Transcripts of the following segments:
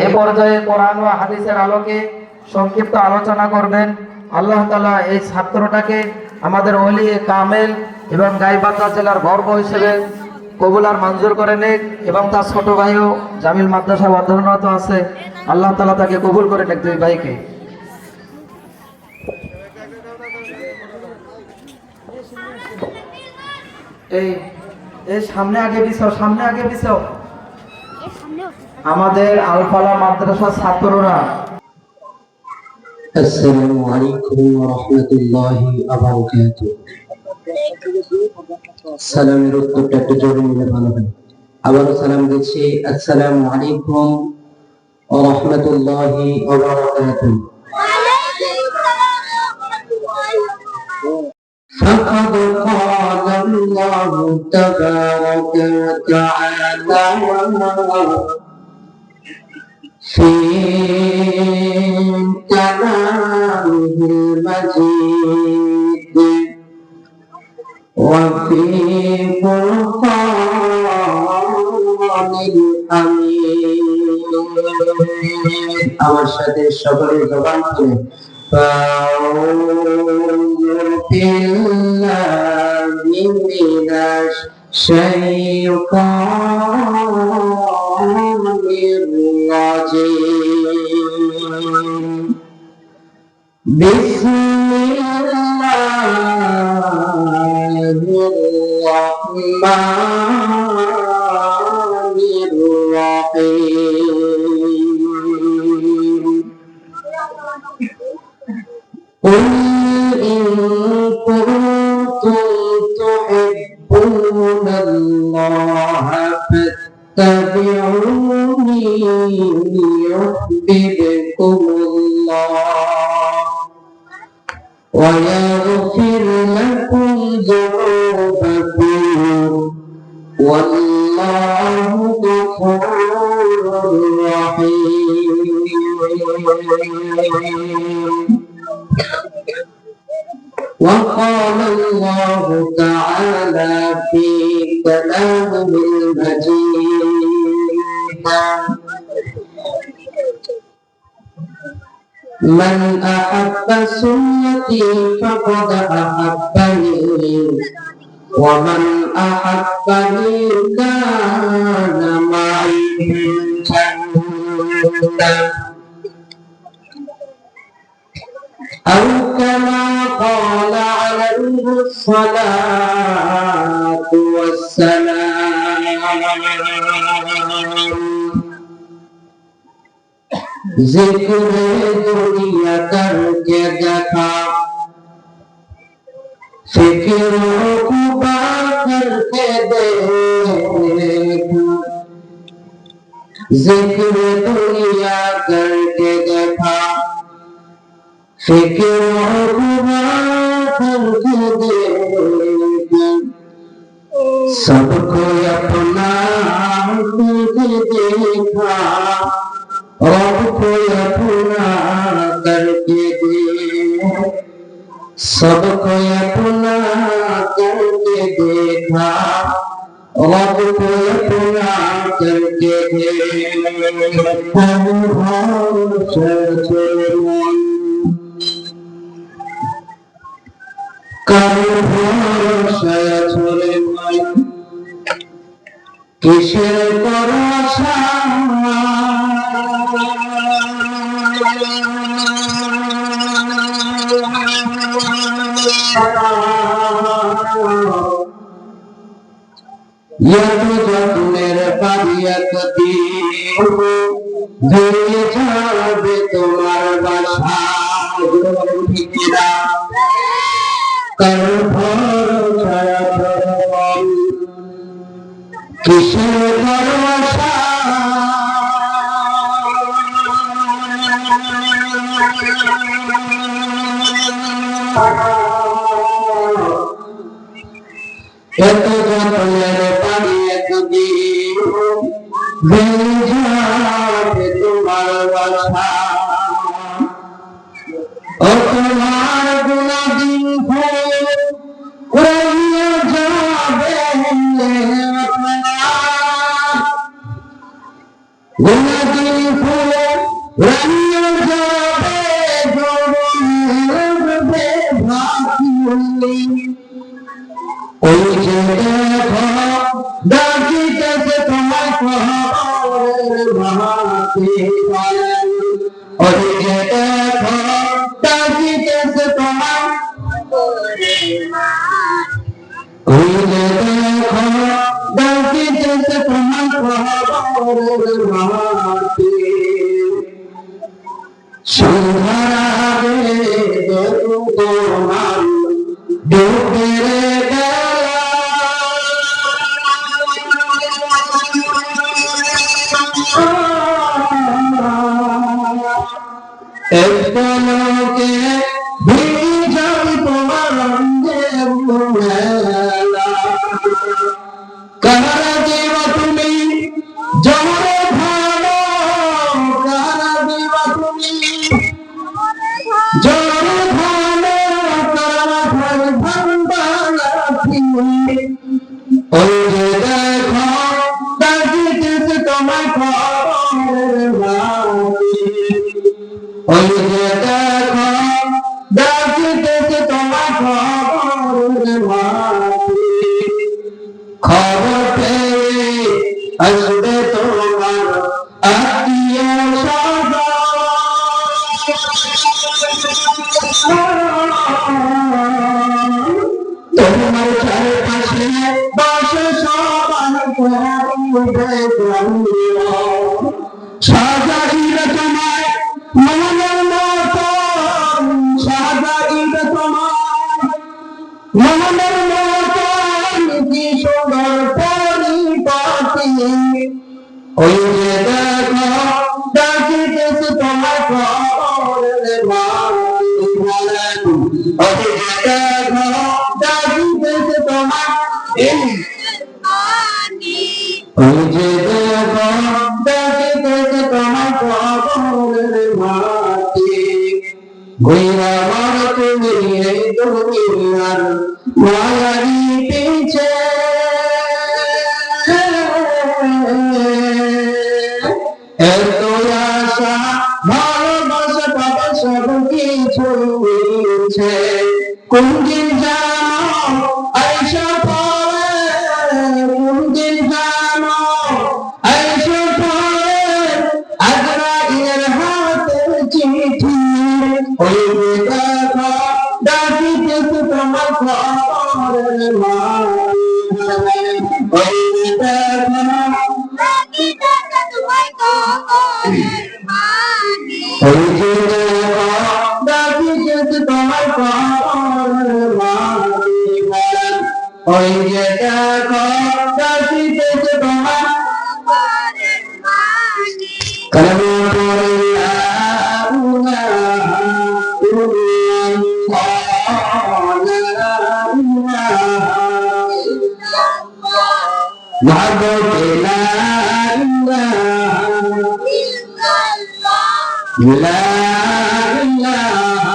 এই পর্যায়ে কোরআন ও হাদিসের আলোকে সংক্ষিপ্ত আলোচনা করবেন। আল্লাহ তাআলা এই ছাত্রটাকে আমাদের ওলি কামেল এবং গাইবান্ধা জেলার গর্ব হিসেবে কবুল আর মঞ্জুর করে নেক, এবং তার ছোট ভাইও জামিল মাদ্রাসা অধ্যয়নরত আছে। আল্লাহ তাআলা তাকে কবুল করে নেক দুই ভাইকে। এই সামনে আগে পিছাও, সামনে আগে পিছাও। আমাদের আলফালা মাদ্রাসার ছাত্ররা। আসসালামু আলাইকুম ওয়া রাহমাতুল্লাহি ওয়া বারাকাতুহু। সালামের উত্তরটা একটু জোরে নিলে ভালো হয়। আবারও সালাম দিচ্ছি, আসসালামু আলাইকুম ওয়া রাহমাতুল্লাহি ওয়া বারাকাতুহু। فقد قال الله تبارك وتعالى في كلامه المجيد وفي فرقان الحميد। আমার সাথে সকলের জবান খুলে فأعوذ بالله من الشيطان الرجيم. بسم الله الرحمن الرحيم. قل إن كنتم تحبون الله فاتبعوني يحببكم الله ويغفر لكم ذنوبكم والله غفور رحيم. وقال الله تعالى في كلامه المجيد من أحب سنتي فقد أحبني ومن أحبني كان معي في الجنة أو كما قال عليه الصلاة والسلام. ذکر دنیا کر کے دیکھا فکر عقبا کر کے دیکھا ذکر دنیا کر کے دیکھا فکر عقبا کر کے دیکھا سب کو اپنا کر کے دیکھا رب کو अपना करके दे सबको अपना करके देखा रब को अपना करके दे কিসের ভরসা যতনের পারিয়াত দিয়ে যাবে তোমার বাসা কার ভরসা কিসের ভরসা এত যতনের পানি একদিন যাবে তোমার বাসা ও তোমার গুণাদিন উড়িয়ে যাবে গুণাদিন ফুলে ফুলে রানিও যাবে জবে ভাসিয়ে ওই যে দেখো ডাকিতেছে তোমায় খবরের ভাসি ওই যে দেখো ডাকিতেছে তোমায় ওই যে দেখো ডাকিতেছে তোমায় খবরের ভাসি সন্ধ্যার আগে দেখো তোমার ডুবের একদলকে ভিজাই তোমার রঙের মেলা কারা দিবা তুমি জমরে ভালো কারা দিবা তুমি জমরে ভালো কারা ভাই ভান্ডারাথি ওই যে দেখো ডাকিতেছে তোমায় খবরের ভাসি ওই যে দেখো ডাকিতেছে তোমায় খবরের ভাসি খবর পেয়ে আসবে তোমার আত্মীয় তোমার চারপাশে বসে সবার সাজাইবে তোমায় মনের মতন সাজাইবে তোমায় মনের মতন কি সুন্দর পরিপাটি ওই যে দেখো ডাকিতেছে তোমায় খবরের ভাসি ওই যে দেখো ডাকিতেছে তোমায় ওই যে দেখো ডাকিতেছে তোমায় খবরের ভাসি গইরা মার তুমি এই দুনিয়ার মায়ারি পিছে এত আশা ভালোবাসা পাবে সব কিছু মিলছে কোন দিন জানো আইসা পরে কোন দিন জানো আইসা পরে আজরাইলের হাতের চিঠি ওই যে দেখো ডাকিতেছে তোমার খবরের ভাসি ওই যে দেখো ওই যে দেখো ডাকিতেছে তোমার খবরের ভাসি ওই যে দেখো ডাকিতেছে তোমার কালেমা পড়ে লা ইলাহা ইল্লাল্লাহ লা ইলাহা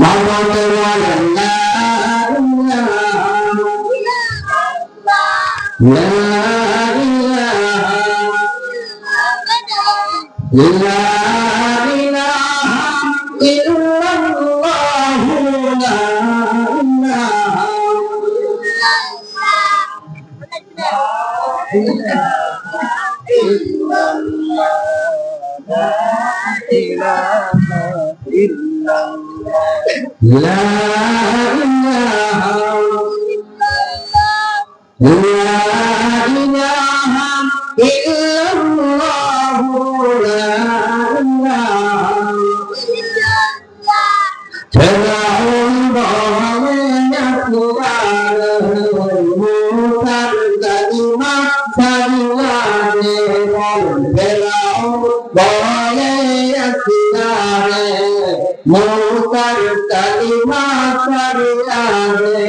মাহবুবে লা ইলাহা লা ইলাহা মাহবুবে লা মোতার কালিমা কারিয়ারে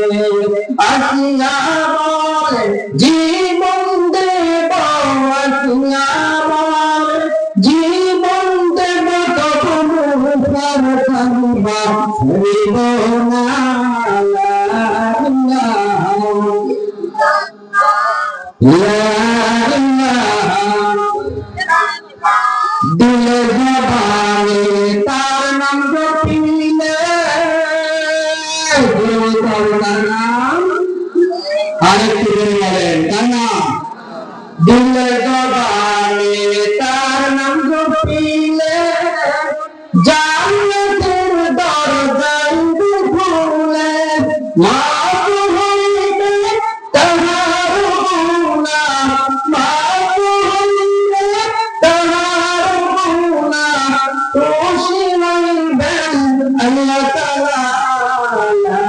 আসিয়া বলে জীবন দেব আসিয়া বলে জীবন দেব তবু মোতার কালিমা হইব না লা ইলাহা দিলে জবানে তার নাম জপিলে জান্নাতের দরজায় খুলে মাফ হইবে তাহার গুনাহ মাফ হইবে তাহার গুনাহ খুশি হইবেন আল্লাহ তাআলা লা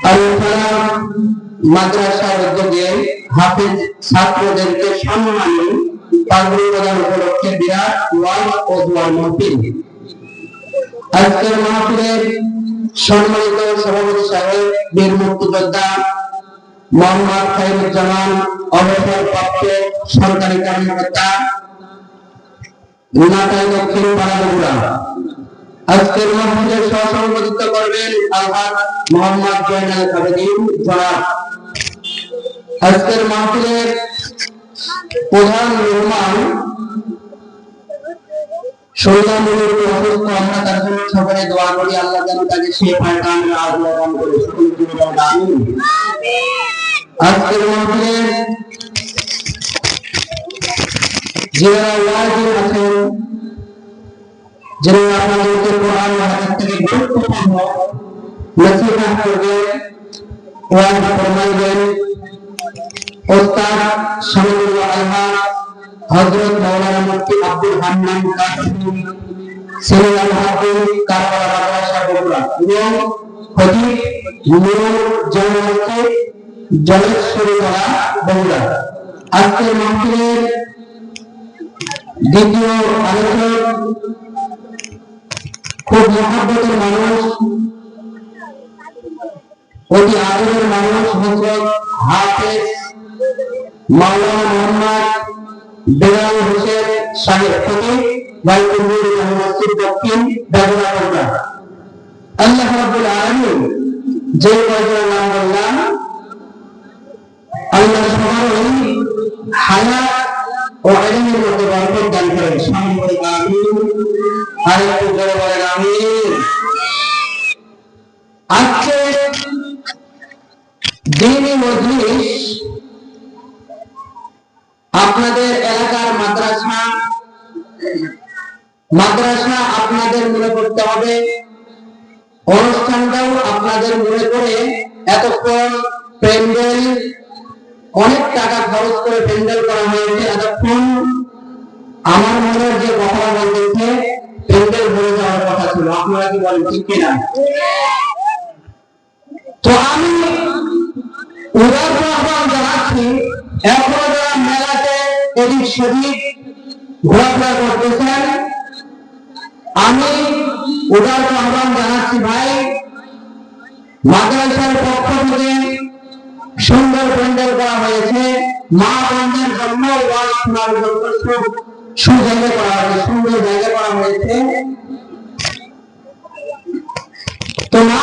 ইলাহা মাদ্রাসার উদ্যোগে হাফেজ ছাত্রদেরকে সম্মানী পাগড়ি প্রদান উপলক্ষে বিরাট ওয়াজ ও দোয়ার মাহফিল। আজকের মাহফিলের সম্মানিত সভাপতি সাহেব বীর মুক্তিযোদ্ধা মোহাম্মদ খায়রুজ্জামান অবসরপ্রাপ্ত সরকারি কর্মকর্তা নাটাই দক্ষিণ পাড়াগুড়া। আজকের মাহফিলের সহসভাপতিত্ব করবেন আলহাজ মোহাম্মদ জয়নাল আবেদীন জনাব। আজকের মাহফিলের প্রধান মেহমান শরীরামুলের অসুস্থ, আমরা তার জন্য সকলে দোয়া করি আল্লাহ যেন তাকে শেফায়ে কামিল আজলা দান করে। আমিন। আজকের মাহফিলের যারা ওয়াজি আছেন, যারা আপনাদেরকে কোরআন ও হাদিস থেকে গুরুত্বপূর্ণ নসিহত করবেন, ওয়াজ ফরমাইবেন, ওস্তাদ শামিউল্লাহ আলহাজ হযরত মাওলানা মুফতি আব্দুল হান্নান কাসেমি সিনিয়র মুহাদ্দিস কারবালা মাদ্রাসা বগুড়া এবং খতিব নূর জামিল মসজিদ জলেশ্বরী তলা বগুড়া। আজকের মাহফিলের দ্বিতীয় আলোচক খুব মহব্বতের মানুষ, অতি আদরের মানুষ, হযরত হাফেজ মাওলানা মোহাম্মদ বেলাল হোসেন সাহেব খতিব বাইতুল্লাহ জামে মসজিদ দক্ষিণ বগুড়া বগুড়া। আল্লাহ রাব্বুল আলামিন যে কয়টার নাম বললাম আল্লাহ সবারই হায়াত ও ইলমের মধ্যে বরকত দান করেন। সামনে বলি আমিন, আর একটু জোরে বলেন আমিন। আজকে দ্বীনি মজলিস আপনাদের এলাকার মাদ্রাসা আপনাদের মনে করতে হবে, অনুষ্ঠানটাও আপনাদের মনে করে এতক্ষণ প্যান্ডেল অনেক টাকা খরচ করে প্যান্ডেল করা হয়েছে। এতক্ষণ আমার মনের যে কথা বলতেছে প্যান্ডেল ভরে যাওয়ার কথা ছিল, আপনারা কি বলেন ঠিক কিনা? তো আমি উদার আহ্বান জানাচ্ছি, এখনো যারা মেলাতে এদিক সেদিক ঘোরাফেরা করতেছেন, আমি উদার আহ্বান জানাচ্ছি ভাই, মাদ্রাসার পক্ষ থেকে সুন্দর প্যান্ডেল করা হয়েছে, মা বোনদের জন্য ওয়াজ শোনার জন্য সুজায়গা করা হয়েছে, সুন্দর জায়গা করা হয়েছে। তো মা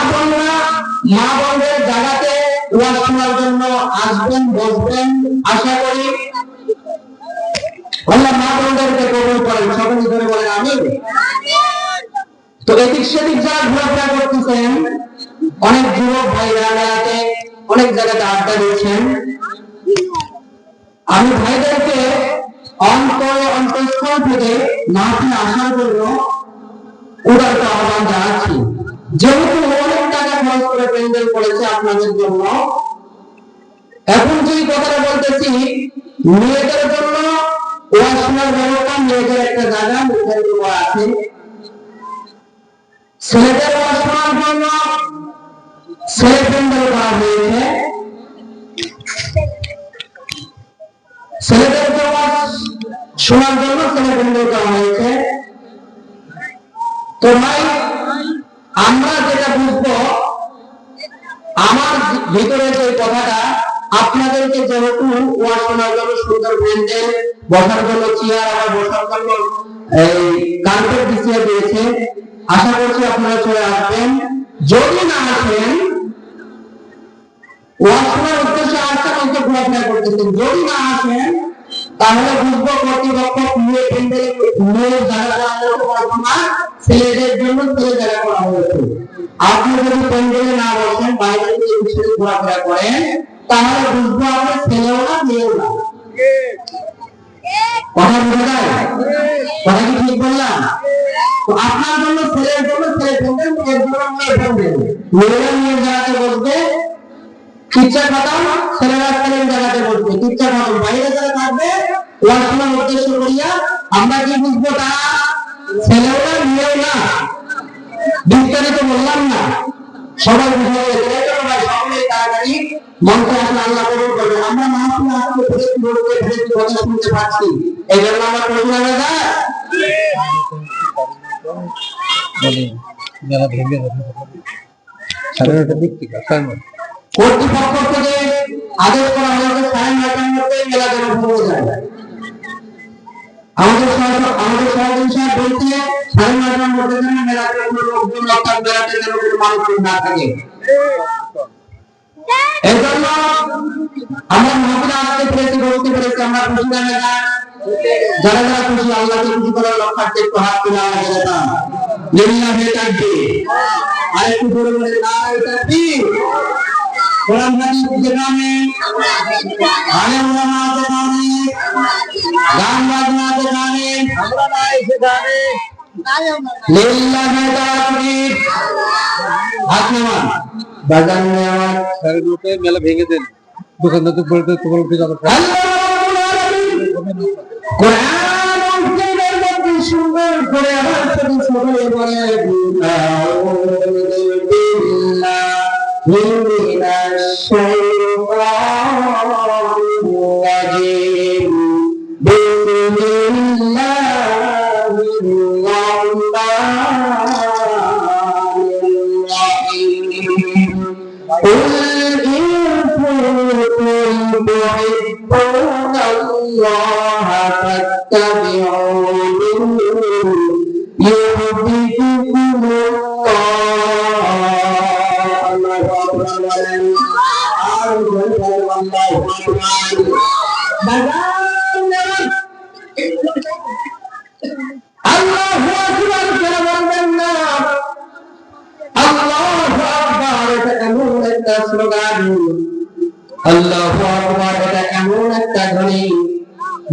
বোনদের জায়গাতে ওয়াজ শোনার জন্য আসবেন, বসবেন, আশা করি আল্লাহ মা বোনদেরকে কবুল করেন। সকলে ধরে বলেন আমিন। তো এদিক সেদিক যারা ঘোরাফেরা করতেছেন, অনেক যুবক ভাইরা মেলাতে অনেক জায়গাতে আড্ডা দিচ্ছেন, আমি ভাইদেরকে অন্তঃস্থল থেকে মাহফিলে আসার জন্য উদার আহ্বান জানাচ্ছি। যেহেতু অনেক টাকা খরচ করে প্যান্ডেল করেছে আপনাদের জন্য, এখন যে কথাটা বলতেছি, মেয়েদের জন্য ওয়াজ শোনার ব্যবস্থা, মেয়েদের একটা জায়গা নির্ধারিত করা আছে, ছেলেদের ওয়াজ শোনার জন্য ছেলে প্যান্ডেল করা হয়েছে, ছেলেদেরকে ওয়াজ শোনার জন্য ছেলে প্যান্ডেল করা হয়েছে। তো ভাই আমরা যেটা ভিতরে যে কথাটা, আপনাদেরকে যেহেতু ওয়াজ শোনার জন্য সুন্দর প্যান্ডেল, বসার জন্য চেয়ার, আবার বসার জন্য এই কার্পেট বিছিয়ে দিয়েছে, আশা করছি আপনারা চলে আসবেন। যদি না আসেন, ওয়াজ শোনার উদ্দেশ্যে আসছেন, অন্তত ঘোরাফেরা করতেছেন, যদি না আসেন তাহলে বুঝবো কর্তৃপক্ষ নিয়ে প্যান্ডেল নিয়ে জায়গা করা হয়েছে না, ছেলেদের জন্য ছেলে জায়গা করা হয়েছে। আপনি যদি প্যান্ডেলে না বসেন, বাইরে থেকে বিষয়ে ঘোরাফেরা করেন, তাহলে বুঝবো আপনি ছেলেও না মেয়েও না। কথা বোঝা যায়? কথা কি ঠিক বললাম? তো আপনার জন্য ছেলের জন্য ছেলে প্যান্ডেল, মেয়ের জন্য মেয়ে প্যান্ডেল। মেয়েরা মেয়ের জায়গাতে বসবে, টিচার খতম, ছেলেরা ছেলের জায়গাতে বসবে, টিচার খতম। বাইরে যারা থাকবে ওয়াজ শোনার উদ্দেশ্য করিয়া আমরা কি বুঝবো তারা ছেলেও না মেয়েও না। বিস্তারিত বললাম না, সবাই বুঝে গেছে। ভাই সকলে তাড়াতাড়ি মঞ্চে আসলে আল্লাহ কবুল করবে। আমরা মাহফিলে আসলে ফেরেশতা বলতে ফেরেশতা কথা শুনতে পাচ্ছি, এই জন্য আমরা প্রশ্ন হয়ে যায় মেলা ভেঙে সাড়ে দিক থেকে কর্তৃপক্ষ থেকে আদেশ করা হয়েছে 9:30টার মধ্যে মেলা যেন হয়ে যায়। আমাদের সহযোগী সাহেব বলছে 9:30টার মধ্যে যেন মেলাতে কোনো লোকজন অর্থাৎ মেলাতে যেন কোনো মানুষ না থাকে। এই জন্য আমরা মাহফিলে আসতে পেরেছি, বলতে পেরেছি, আমরা খুশি না। যারা যারা খুশি, আল্লাহকে খুশি করার লক্ষ্যে একটু হাত তুলে আমরা বলতাম লিল্লাহি তাকবীর। আর একটু জোরে বলে নারায়ে তাকবীর। কোরআন হাদিস জানে, আলেম ওলামা জানে, গান বাজনা জানে, আমরা নাই সেখানে। লিল্লাহি তাকবীর। আসমান বাজান নেওয়ার সাড়ে 9টায় মেলা ভেঙে দেন, দোকানদার তো বলতে তোমার উঠে যাবে। কোরআন উক্তিদের মধ্যে সুন্দর করে আমার সাথে সবাই বলে আউযু বিল্লাহি মিনাশ শাইতানির রাজিম বিসমিল্লাহির রাহমানির রাহিম قل إن كنتم تحبون الله فاتبعوني يحببكم আল্লাহু আকবার করে বলবেন না। আল্লাহু আকবার এটা এমন একটা স্লোগান, আল্লাহু আকবার এটা এমন একটা ধ্বনি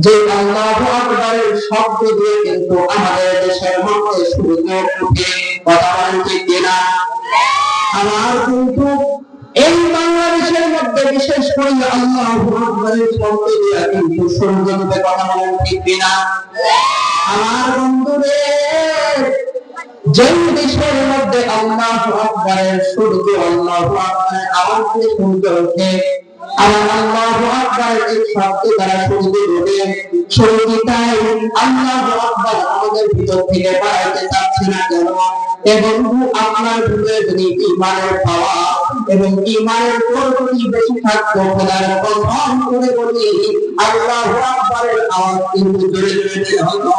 যে আল্লাহু আকবারের শব্দ দিয়ে কিন্তু আমাদের দেশের মধ্যে সূর্য উঠে। কথা বলেন ঠিক কিনা? আমার কিন্তু এই বাংলাদেশের মধ্যে বিশেষ করে আল্লাহু আকবারের শব্দ দিয়ে কিন্তু সূর্য উঠে। কথা বলেন ঠিক কিনা? আমার বন্ধুদের, যেই দেশের মধ্যে আল্লাহু আকবারের সূর্য, আল্লাহু আকবারের আওয়াজ দিয়ে সূর্য ওঠে, আমার আল্লাহু আকবারের এই শব্দ দ্বারা সূর্য ওঠে, সূর্যটাই আল্লাহু আকবার আমাদের ভিতর থেকে বাড়াইতে চাচ্ছে না কেন? এবং আপনার ভিতরে যদি ঈমানের পাওয়া এবং ঈমানের প্রতি বেশি থাকতো, খোদার কসম করে বলি আল্লাহু আকবারের আওয়াজ কিন্তু জোরে জোরে দিতে হতো।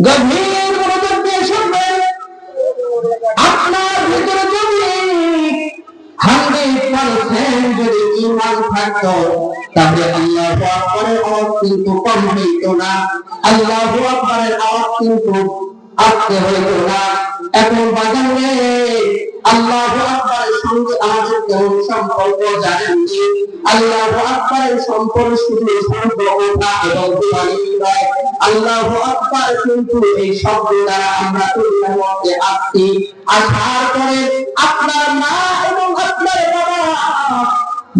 গভীর মনোযোগ দিয়ে শুনবেন। আপনার ভিতরে যদি 100% যদি ঈমান থাকতো, তাহলে আল্লাহু আকবারের আওয়াজ কিন্তু কম হইতো না, আল্লাহু আকবারের আওয়াজ কিন্তু আস্তে হইতো না। এখন বাজারে আল্লাহু আকবারের সঙ্গে আমাদের কেমন সম্পর্ক জানেন কি? আল্লাহু আকবারের সম্পর্ক শুধু শব্দ ওঠা এবং ধ্বনি নয়। আল্লাহু আকবার কিন্তু এই শব্দ দ্বারা আমরা দুনিয়ার মধ্যে আসছি, আসার পরে আপনার মা এবং আপনার বাবা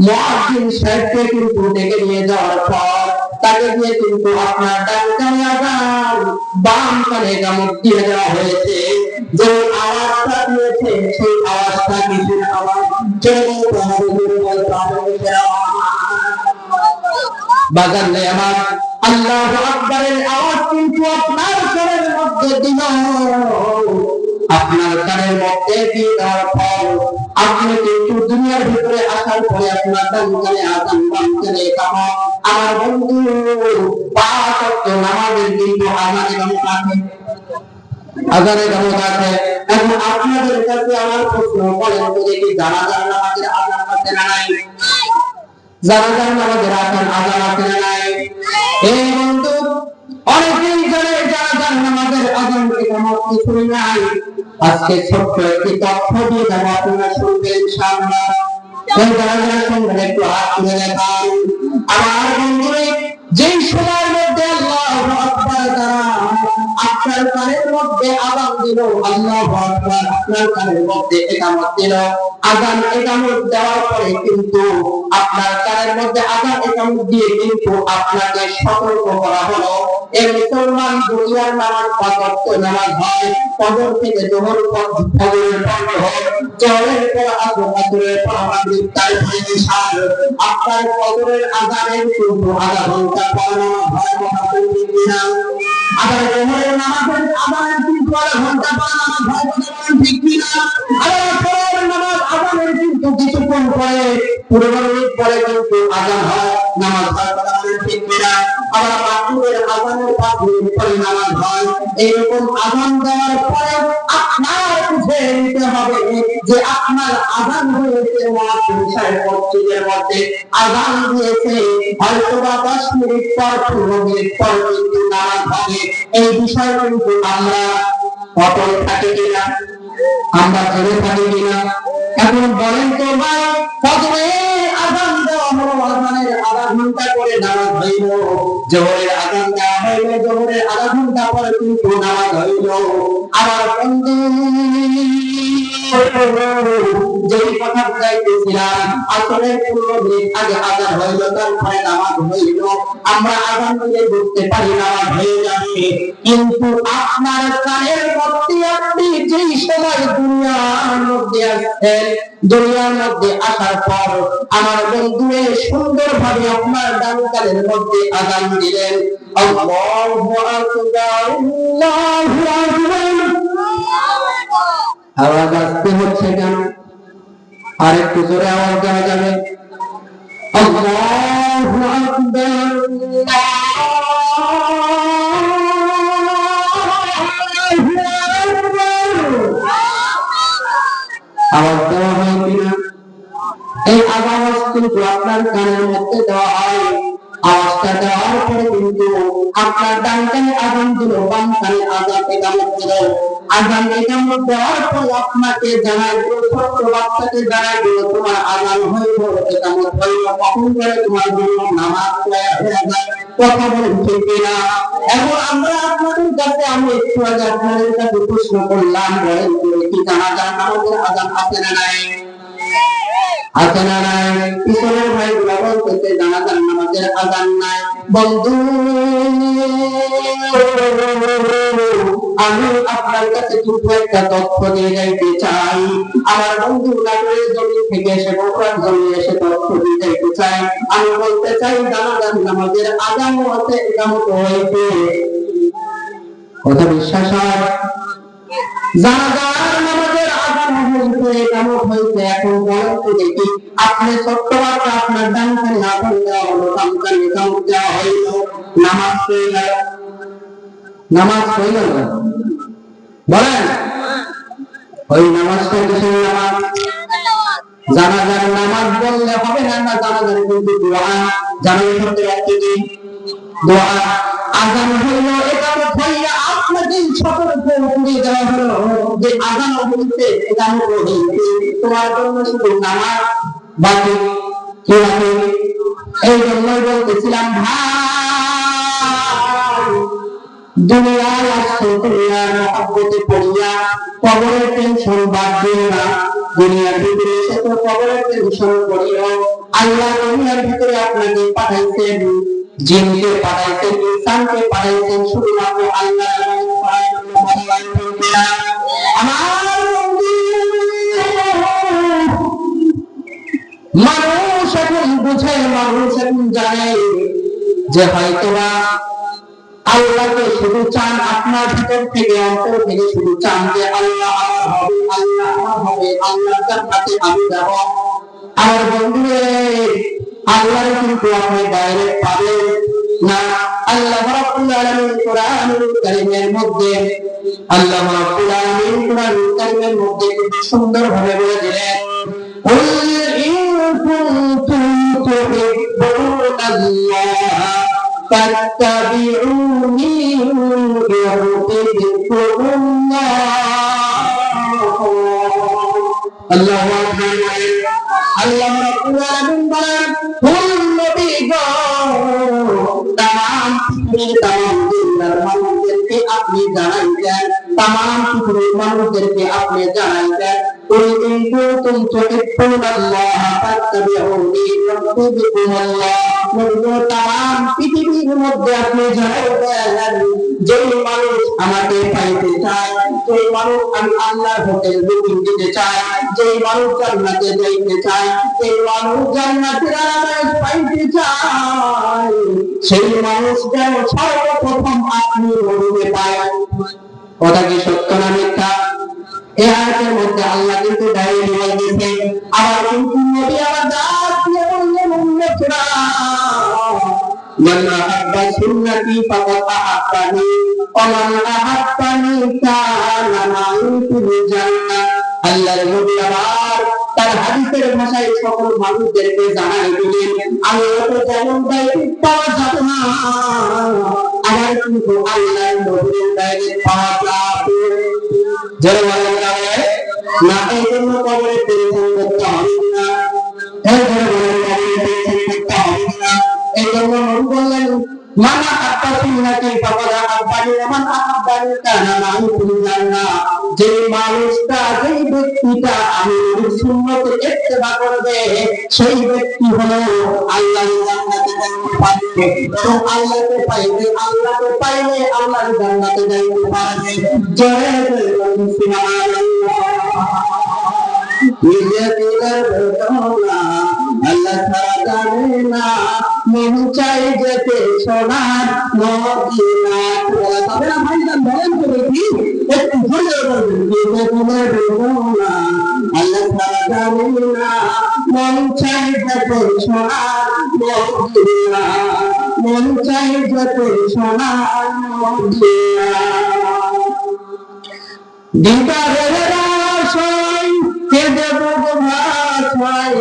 মুয়াজ্জিন সাহেবকে কিন্তু ডেকে নিয়ে যাওয়ার পর তাকে দিয়ে কিন্তু আপনার ডান কানে আযান, বাম কানে ইকামত দিয়ে দেওয়া হয়েছে। যে আওয়াজটা দিয়েছে সেই আওয়াজটা কিসের আওয়াজ? বাজার নেই আমার আল্লাহু আকবারের আওয়াজ কিন্তু আপনার ঘরের মধ্যে দিল। আপনার কানের মধ্যে দিয়ে দেওয়ার পর আপনি কিন্তু দুনিয়ার ভিতরে আসার পরে আপনার ডান কানে আযান বাম কানে ইকামত। আমার বন্ধু পাঁচ ওয়াক্ত নামাজের কিন্তু আযান ইকামত আছে, আযান ইকামত আছে। এখন আপনাদের কাছে আমার প্রশ্ন, বলেন তো দেখি জানাজার নামাজের আযান আছে না নাই? জানাজার নামাজের আযান আছে না নাই? এই বন্ধু অনেকেই জানে জানাজার নামাজের আযান ইকামত কিছুই নাই। আজকে ছোট্ট একটি তথ্য দিয়ে দেবো, আপনারা শুনবেন ইনশাআল্লাহ। এই জানাজার সঙ্গে একটু হাত তুলে দেখান। আমার বন্ধুরে যেই সময়ের মধ্যে আল্লাহু আকবার দ্বারা আপনার কানের মধ্যে আযান দিল, আল্লাহু আকবার আপনার কানের মধ্যে ইকামত দিল, আযান ইকামত দেওয়ার পরে কিন্তু আপনার কানের মধ্যে আযান ইকামত দিয়ে কিন্তু আপনাকে সতর্ক করা হলো, এই মুসলমান দুনিয়ার নামাজ পাঁচ ওয়াক্ত নামাজ হয়, ফজর থেকে যোহর ফজরের পর জোহরের পর আসর, আসরের পর মাগরিব, তারপরে ইশা। আপনার ফজরের আযানের কিন্তু আধা ঘন্টা পর নামাজ হয়, কথা বলবেন কিনা? আবার জোহরের নামাজের আযানের কিন্তু আধা ঘন্টা পর নামাজ হয়, কথা বলেন ঠিক কিনা? আবার ফজরের নামাজ আযানের কিন্তু কিছুক্ষণ পরে 15 মিনিট পরে কিন্তু আযান হয়, নামাজ হয়, কথা বলেন ঠিক কিনা? আবার মাগরিবের আযানের 5 মিনিট পরে নামাজ হয়। এইরকম আযান দেওয়ার পরে আপনার বুঝে নিতে হবে যে আপনার আযান হয়েছে মসজিদের মধ্যে আযান দিয়েছে, হয়তোবা 10 মিনিট পর 15 মিনিট পর কিন্তু নামাজ হবে। এই বিষয় কিন্তু আমরা অটল থাকি কিনা, আমরা ছেড়ে থাকি কিনা? এখন বলেন তো ভাই, ফজরের আযান দেওয়া হলো, আযানের আধা ঘন্টা করে নামাজ হইল, জোহরের আযান দেওয়া হইল, জোহরের আধা ঘন্টা পরে কিন্তু নামাজ হইল। আমার বন্ধু যেই কথা বুঝাইতেছিলাম, আসলে 15 মিনিট আগে আযান হইল, তারপরে নামাজ হইল। আমরা আযান দিলে বুঝতে পারি নামাজ হয়ে যাবে, কিন্তু আপনার কানের মধ্যে আপনি যেই সময় দুনিয়ার মধ্যে আসছেন, দুনিয়ার মধ্যে আসার পর আমার বন্ধু সুন্দরভাবে আপনার ডান কানের মধ্যে আযান দিলেন, আল্লাহু আকবার, আল্লাহু আকবার। আওয়াজ আসতে হচ্ছে কেন? আর একটু জোরে আওয়াজ দেওয়া যাবে? আল্লাহু আকবার, আওয়াজ দেওয়া হয় কিনা? এই আওয়াজ কিন্তু আপনার কানের মধ্যে দেওয়া হয়। আওয়াজটা দেওয়ার পরে কিন্তু আপনার ডান কানে আযান দিল, বাম কানে আযান ইকামত দিল। আযান ইকামত দেওয়ার পর আপনাকে জানাই দিল, ছোট্ট বাচ্চাকে জানাই দিল, তোমার আযান হইল, ইকামত হইল, কখন করে তোমার জন্য নামাজ হয়ে যায়। কথা বলেন ঠিক কিনা? এখন আমরা আপনাদের কাছে, আমি একটু আগে আপনাদের কাছে প্রশ্ন করলাম, বলেন কি জানাজার নামাজের আযান আছে না নাই? আছে না নাই? পিছনের ভাইগুলা বলতেছে জানাজার নামাজের আযান নাই। বন্ধু আমি আপনার কাছে কিন্তু একটা তথ্য দিয়ে যাইতে চাই। আমার বন্ধু নাটোরের জমি থেকে এসে, বগুড়ার জমি এসে তথ্য দিয়ে যাইতে চাই। আমি বলতে চাই জানাজার নামাজের আযানও আছে, ইকামতও হয়েছে। কথা বিশ্বাস হয়? জানাজার নামাজের আযান হয়েছে, ইকামত হয়েছে। এখন বলেন তো দেখি, আপনি ছোট্ট বাচ্চা, আপনার ডান কানে আযান দেওয়া হলো, বাম কানে ইকামত দেওয়া হইল, নামাজ হয়ে গেল, নামাজ হয়ে গেল। বলেন ওই নামাজটা কিসের নামাজ? জানাজার নামাজ বললে হবে না, না জানাজার কিন্তু দোয়া, জানাজার মধ্যে একটি কি দোয়া। আযান হইল, ইকামত হইয়া আপনাকে সতর্ক করে দেওয়া হলো যে আযান হইছে, ইকামত হইছে, তোমার জন্য শুধু নামাজ বাকি। কি বাকি? এই জন্যই বলতেছিলাম ভাই, দুনিয়ায় আসছে, দুনিয়ার মহব্বতে পড়িয়া কবরের টেনশন বাদ দিও না। দুনিয়ার ভিতরে এসে তো কবরের টেনশন করিও। আল্লাহ দুনিয়ার ভিতরে আপনাকে পাঠাইছেন, জিনকে পাঠাইছেন, ইনসানকে পাঠাইছেন শুধুমাত্র আল্লাহ আমার মানুষ এখন বুঝে, মানুষ এখন জানে যে হয়তোবা আল্লাহকে শুধু চান, আপনার ভিতর থেকে অন্তর থেকে শুধু চান যে আল্লাহ আমার হবে, আল্লাহ আমার হবে, আল্লাহর জান্নাতে আমি যাব। আমার বন্ধুরে, আল্লাহর কিন্তু আপনি ডাইরেক্ট পাবেন না। আল্লাহ রাব্বুল আলামিন কোরআনুল কারীমের মধ্যে খুব সুন্দরভাবে বলে দিলেন, কুল ইন কুনতুম তুহিব্বুনাল্লাহ ফাত্তাবিউনি ইউহিব্বুকুমুল্লাহ। আল্লাহু আকবার। আল্লাহ রাব্বুল আলামিন বলেন, কুল নবী গো, তাম পৃথিবীর তাম দুনিয়ার মানুষদেরকে আপনি জানাই দেন, তাম পৃথিবীর মানুষদেরকে আপনি জানাই দেন, কুল ইন কুনতুম তুহিব্বুনাল্লাহ ফাত্তাবিউনি ইউহিব্বুকুমুল্লাহ। তাম পৃথিবীর মধ্যে আপনি জানাই দেন, যে মানুষ আমাকে পাইতে চায়, যে মানুষ আমি আল্লাহর হোটেল বুকিং দিতে চায়, যে মানুষ জান্নাতে যাইতে চায়, যে মানুষ জান্নাতের আরাম পাইতে চায়, সেই মানুষ যেন সর্বপ্রথম আপনি নবীকে পায়। কথা কি সত্য না মিথ্যা? এই আয়াতের মধ্যে আল্লাহ কিন্তু ডাইরেক্ট বলে দিয়েছেন। আবার কিন্তু নবী আবার ডাক দিয়ে বললেন, উম্মতরা, মান আহাব্বা সুন্নতি ফাকাদ আহাব্বানি ওয়া মান আহাব্বানি কানা মাই ফিল জান্নাহ। আল্লাহর নবী আবার তার হাদিসের ভাষায় সকল মানুষদেরকে জানাই দিলেন, আল্লাহ তো যেমন ডাইরেক্ট পাওয়া যাবে না, আবার কিন্তু আল্লাহর নবীর ডাইরেক্ট পাওয়া যাবে। যারা বলেন না, এই জন্য কবরে টেনশন করতে হবে না, এই জন্য কবরে টেনশন করতে হবে না। এই জন্য নবী বললেন, মান আহাব্বা সুন্নতি ফাকাদ আহাব্বানি ওয়া মান আহাব্বানি কানা মাই ফিল জান্নাহ। যে মানুষটা, যে ব্যক্তিটা আমি নবীর সুন্নতে ইত্তেবা করবে, সেই ব্যক্তি হলো আল্লাহর জান্নাতে যাইতে পারবে। তো আল্লাহকে পাইবে, আল্লাহকে পাইলে আল্লাহর জান্নাতে যাইতে পারবে। জয় জয় সুবহানাল্লাহ। আল্লাহ ছাড়া জানে না, মন চাই যেতে সোনার মদিনা। তবে না ভাইজান, বলেন তো দেখি, একটু জোরে বলবেন। আল্লাহ ছাড়া জানে না, মন চাই যেতে সোনার মদিনা, মন চাই যেতে সোনার মদিনা। দিদারের আশায় কেঁদে বুক ভাসায়,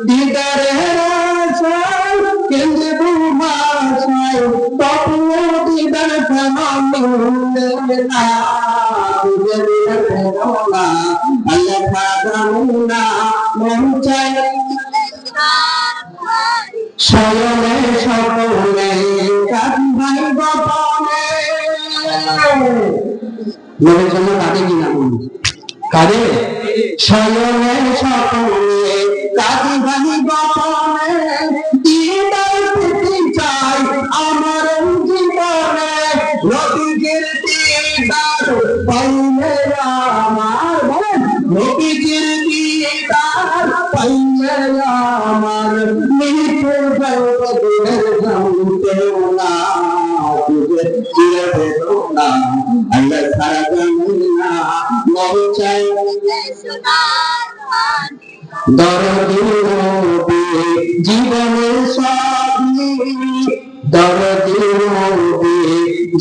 দিদারের আশায় কেঁদে বুক ভাসায়, তবুও দিদার কেমন মিলবে না, দিদার পেলো না, আল্লাহ ছাড়া না, মন চাই শয়নে সকলে কাঁদি ভাই গোপনে। নবীর জন্য কাঁদে কিনা বলি? কাঁদে। শয়নে সকলে কাঁদি ভাই গোপনে, দিদার পেতে চাই আমার জীবনে, নবীর দিদার পাইলে আমার, বলেন, নবীর দিদার পাইলে আমার, মৃত্যু জগতের জানতেও না, না, আল্লাহ ছাড়া জানি না, মন চাই দরদি নবী জীবনের সবই, দরদি নবী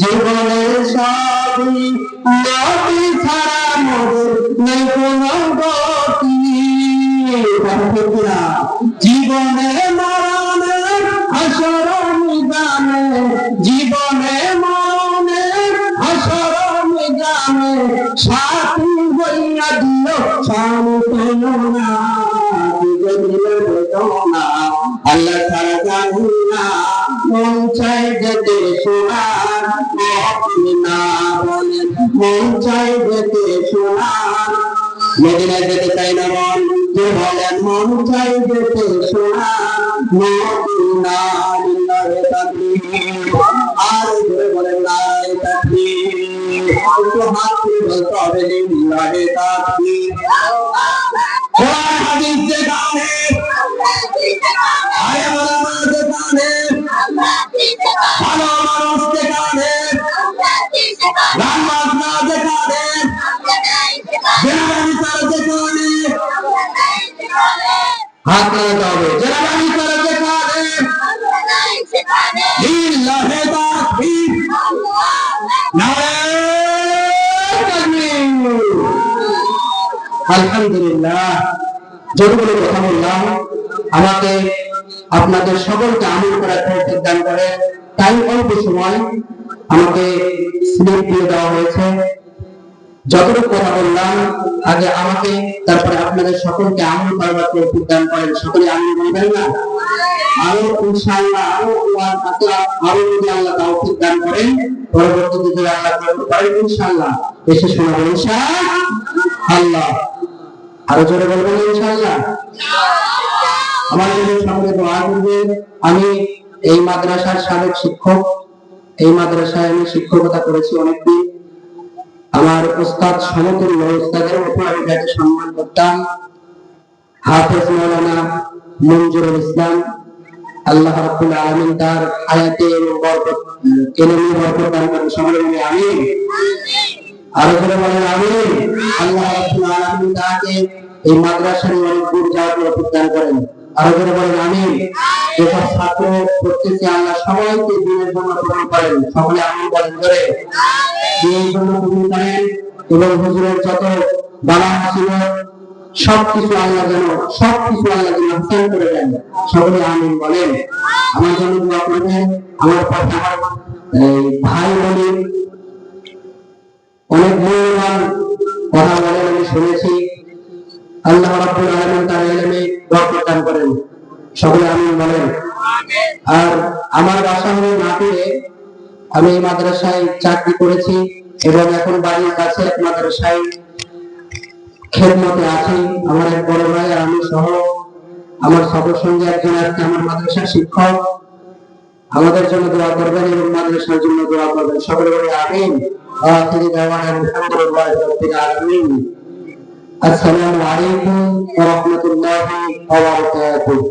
জীবনের সবই, নবী ছাড়া মোর নেই কোনো গতি। জীবনে মরণে হাসর ময়দানে, জীবনে মরণে হাসর ময়দানে, সাথী হইয়া দিও সান্ত্বনা, দিলে বেদনা। আল্লাহ ছাড়া জানি না, মন চাই যেতে সোনার মদিনা, বলেন, মন চাই যেতে সোনার মদিনায় যেতে চাই না মন, যে বলেন মন চাই যেতে সোনার মদিনা। লিল্লাহি তাকবীর। আর জোরে বলেন লিল্লাহি তাকবীর। একটু হাত তুলে বলতে হবে লিল্লাহি তাকবীর। কোরআন হাদিস যেখানে, আরে ওলামা যেখানে, ভালো মানুষ যেখানে, হাত নাড়াতে হবে। যারা বাড়ি করে দেখাবেন লিল্লাহি তাকবীর, নারে তাকবীর। আলহামদুলিল্লাহ। যতগুলো কথা বললাম, আমাকে আপনাদের সকলকে আমল করার তৌফিক দান করে। তাই অল্প সময় আমাকে স্লিপ দিয়ে দেওয়া হয়েছে। যতটুকু কথা বললাম আগে আমাকে, তারপরে আপনাদের সকলকে আমল করার তৌফিক দান করেন। সকলে আমিন বলবেন না? আরো ইনশাআল্লাহ আরো যদি আল্লাহ তৌফিক দান করেন, পরবর্তীতে যদি আল্লাহ তৌফিক করেন ইনশাআল্লাহ এসে শোনাবো ইনশাআল্লাহ। আরো জোরে বলবেন ইনশাআল্লাহ। আমার জন্য সকলে দোয়া করবেন। আমি এই মাদ্রাসার সাবেক শিক্ষক। এই মাদ্রাসায় আমি শিক্ষকতা করেছি অনেকদিন। আমার উস্তাদ সমতুল্য উস্তাদের উপর আমি যাকে সম্মান করতাম, হাফেজ মাওলানা মঞ্জুরুল ইসলাম, আল্লাহ রাব্বুল আলামিন তার হায়াতে এবং বরকত এলমে বরকত দান করেন। সকলে বলি আমিন। আরো জোরে বলেন আমিন। আল্লাহ রাব্বুল আলামিন তাকে এই মাদ্রাসার অনেক দূর যাওয়ার তৌফিক দান করেন। আরো জোরে বলেন আমিন। যেসব ছাত্র প্রত্যেকে আল্লাহ সবাইকে দিনের জন্য কবুল করেন। সকলে আমিন বলেন জোরে। দিনের জন্য কবুল করেন এবং হুজুরের যত বালা মুসিবত সবকিছু আল্লাহ যেন হাসান করে দেন। সকলে আমিন বলেন। আমার জন্য দোয়া করবেন। আমার পাশে আমার ভাই বোনের অনেক মূল্যবান কথা বলেন, আমি শুনেছি। আল্লাহ রাব্বুল আলামিন তার ইলমে বরকত দান করেন। সকলে আমিন বলেন। আর আমার বাসা হলো নাটোরে। আমি এই মাদ্রাসায় চাকরি করেছি এবং এখন বাড়ির কাছে এক মাদ্রাসায় খেদমতে আছি। আমার এক বড় ভাই আর আমি সহ আমার সফর সঙ্গে একজন আছে আমার মাদ্রাসার শিক্ষক। আমাদের জন্য দোয়া করবেন এবং মাদ্রাসার জন্য দোয়া করবেন। সকলে বলে আমিন। আখিরি দাওয়ানা আলহামদুলিল্লাহি রাব্বিল আলামিন। আসসালামু আলাইকুম ওয়া রাহমাতুল্লাহি ওয়া বারাকাতুহু।